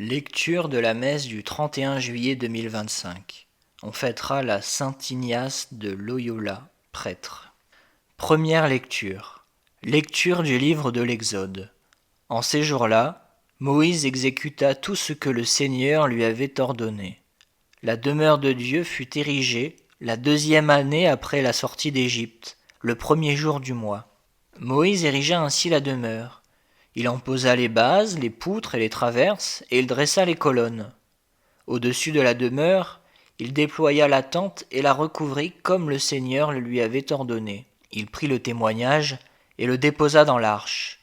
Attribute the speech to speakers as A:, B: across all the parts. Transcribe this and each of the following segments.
A: Lecture de la messe du 31 juillet 2025. On fêtera la Saint Ignace de Loyola, prêtre. Première lecture. Lecture du livre de l'Exode. En ces jours-là, Moïse exécuta tout ce que le Seigneur lui avait ordonné. La demeure de Dieu fut érigée la 2e année après la sortie d'Égypte, le 1er jour du mois. Moïse érigea ainsi la demeure. Il en posa les bases, les poutres et les traverses, et il dressa les colonnes. Au-dessus de la demeure, il déploya la tente et la recouvrit comme le Seigneur le lui avait ordonné. Il prit le témoignage et le déposa dans l'arche.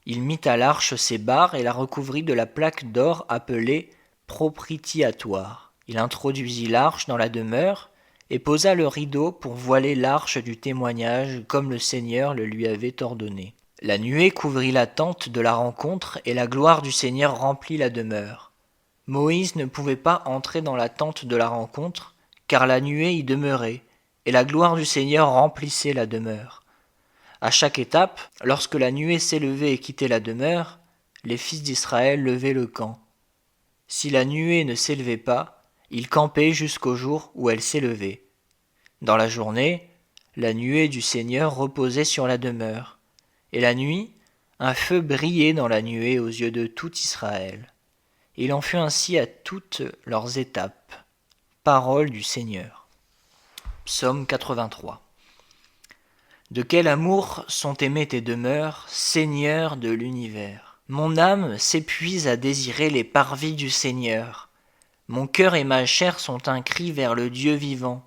A: Il mit à l'arche ses barres et la recouvrit de la plaque d'or appelée propitiatoire. Il introduisit l'arche dans la demeure et posa le rideau pour voiler l'arche du témoignage comme le Seigneur le lui avait ordonné. La nuée couvrit la tente de la rencontre et la gloire du Seigneur remplit la demeure. Moïse ne pouvait pas entrer dans la tente de la rencontre, car la nuée y demeurait, et la gloire du Seigneur remplissait la demeure. À chaque étape, lorsque la nuée s'élevait et quittait la demeure, les fils d'Israël levaient le camp. Si la nuée ne s'élevait pas, ils campaient jusqu'au jour où elle s'élevait. Dans la journée, la nuée du Seigneur reposait sur la demeure. Et la nuit, un feu brillait dans la nuée aux yeux de tout Israël. Il en fut ainsi à toutes leurs étapes. Parole du Seigneur. Psaume 83. De quel amour sont aimées tes demeures, Seigneur de l'univers. Mon âme s'épuise à désirer les parvis du Seigneur. Mon cœur et ma chair sont un cri vers le Dieu vivant.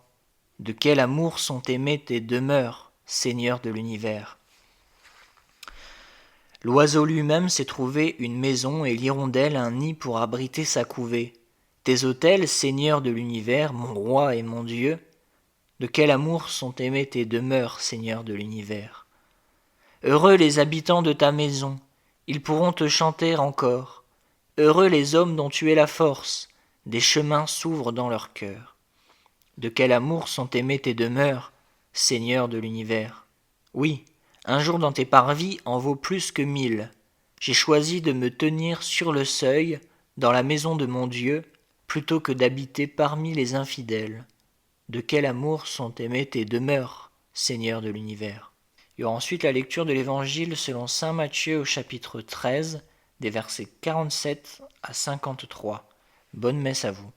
A: De quel amour sont aimées tes demeures, Seigneur de l'univers. L'oiseau lui-même s'est trouvé une maison et l'hirondelle un nid pour abriter sa couvée. Tes autels, Seigneur de l'univers, mon roi et mon Dieu, de quel amour sont aimées tes demeures, Seigneur de l'univers. Heureux les habitants de ta maison, ils pourront te chanter encore. Heureux les hommes dont tu es la force, des chemins s'ouvrent dans leur cœur. De quel amour sont aimées tes demeures, Seigneur de l'univers. Oui, un jour dans tes parvis en vaut plus que 1000. J'ai choisi de me tenir sur le seuil, dans la maison de mon Dieu, plutôt que d'habiter parmi les infidèles. De quel amour sont aimées tes demeures, Seigneur de l'univers. Il y aura ensuite la lecture de l'Évangile selon saint Matthieu au chapitre 13, des versets 47 à 53. Bonne messe à vous.